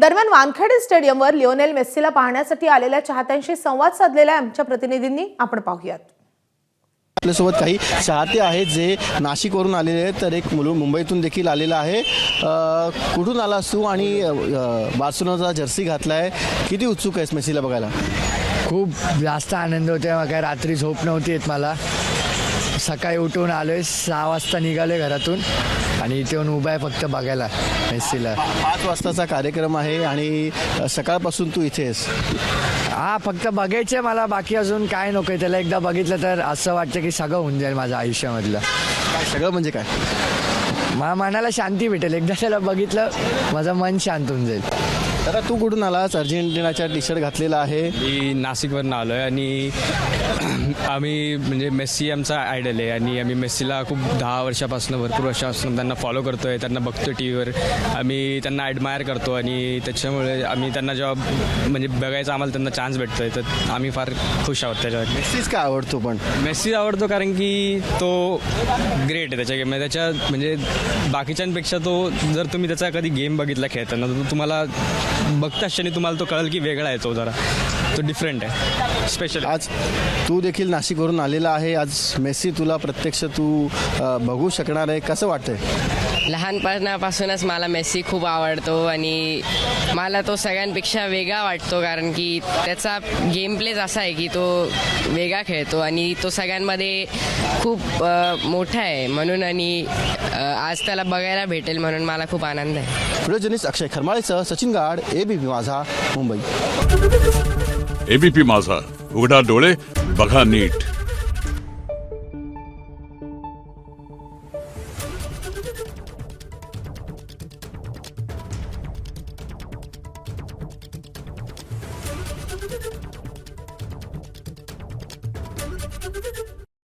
दरम्यान वानखेडे स्टेडियमवर लिओनेल मेस्सीला पाहण्यासाठी आलेल्या चाहत्यांशी संवाद साधलेल्या आमच्या प्रतिनिधींनी आपण पाहूयात। आपल्यासोबत काही चाहते आहेत जे नाशिकवरून आलेले आहेत, तर एक मुंबईतून देखील आलेला आहे। कुठून आलास तू आणि बार्सिलोनाचा जर्सी घातला आहे, किती उत्सुक आहेस मेस्सीला बघायला? खूप जास्त आनंद होते। मग काय रात्री झोप नव्हती येत मला। सकाळी उठून आलोय, 6 वाजता निघाले घरातून आणि इथे येऊन उभा आहे फक्त बघायला मेस्सीला। 5 वाजताचा कार्यक्रम आहे आणि सकाळपासून तू इथे आहेस। हा, फक्त बघायचं आहे मला, बाकी अजून काय नको आहे। त्याला एकदा बघितलं तर असं वाटतं की सगळं होऊन जाईल माझ्या आयुष्यामधलं। काय सगळं म्हणजे काय? मला मनाला शांती भेटेल, एकदा त्याला बघितलं माझं मन शांत होऊन जाईल। दादा, तू कुठून आलास? अर्जेंटिनाचा टी शर्ट घातलेला आहे। मी नाशिकवरून आलो आहे आणि आम्ही म्हणजे मेस्सी आमचा आयडल आहे आणि आम्ही मेस्सीला खूप 10 वर्षापासून भरपूर वर्षापासून त्यांना फॉलो करतो आहे, त्यांना बघतो टी व्हीवर। आम्ही त्यांना ॲडमायर करतो आणि त्याच्यामुळे आम्ही त्यांना जेव्हा म्हणजे बघायचा आम्हाला त्यांना चान्स भेटतो आहे, तर आम्ही फार खुश आहोत त्याच्यावर। मेस्सीच का आवडतो? पण मेस्सी आवडतो कारण की तो ग्रेट आहे त्याच्या गेम, त्याच्या म्हणजे बाकीच्यांपेक्षा तो, जर तुम्ही त्याचा कधी गेम बघितला खेळताना तर तुम्हाला बघता क्षणी तुम्हाला तो कळेल की वेगळा आहे, तो जरा तो डिफरंट आहे, स्पेशल। आज तू देखील नाशिकवरून आलेला आहे, आज मेस्सी तुला प्रत्यक्ष तू बघू शकणार आहे, कसं वाटतंय? लहानपणापासूनच मला मेस्सी खूप आवडतो आणि मला तो सगळ्यांपेक्षा वेगळा वाटतो, कारण की त्याचा गेम प्लेच असा आहे की तो वेगळा खेळतो आणि तो सगळ्यांमध्ये खूप मोठा आहे म्हणून, आणि आज त्याला बघायला भेटेल म्हणून मला खूप आनंद आहे। व्हिडिओ जर्नलिस्ट अक्षय खरमाळेसह सचिन गाड, एबीपी माझा, मुंबई। एबीपी माझा, उघडा डोळे बघा नीट।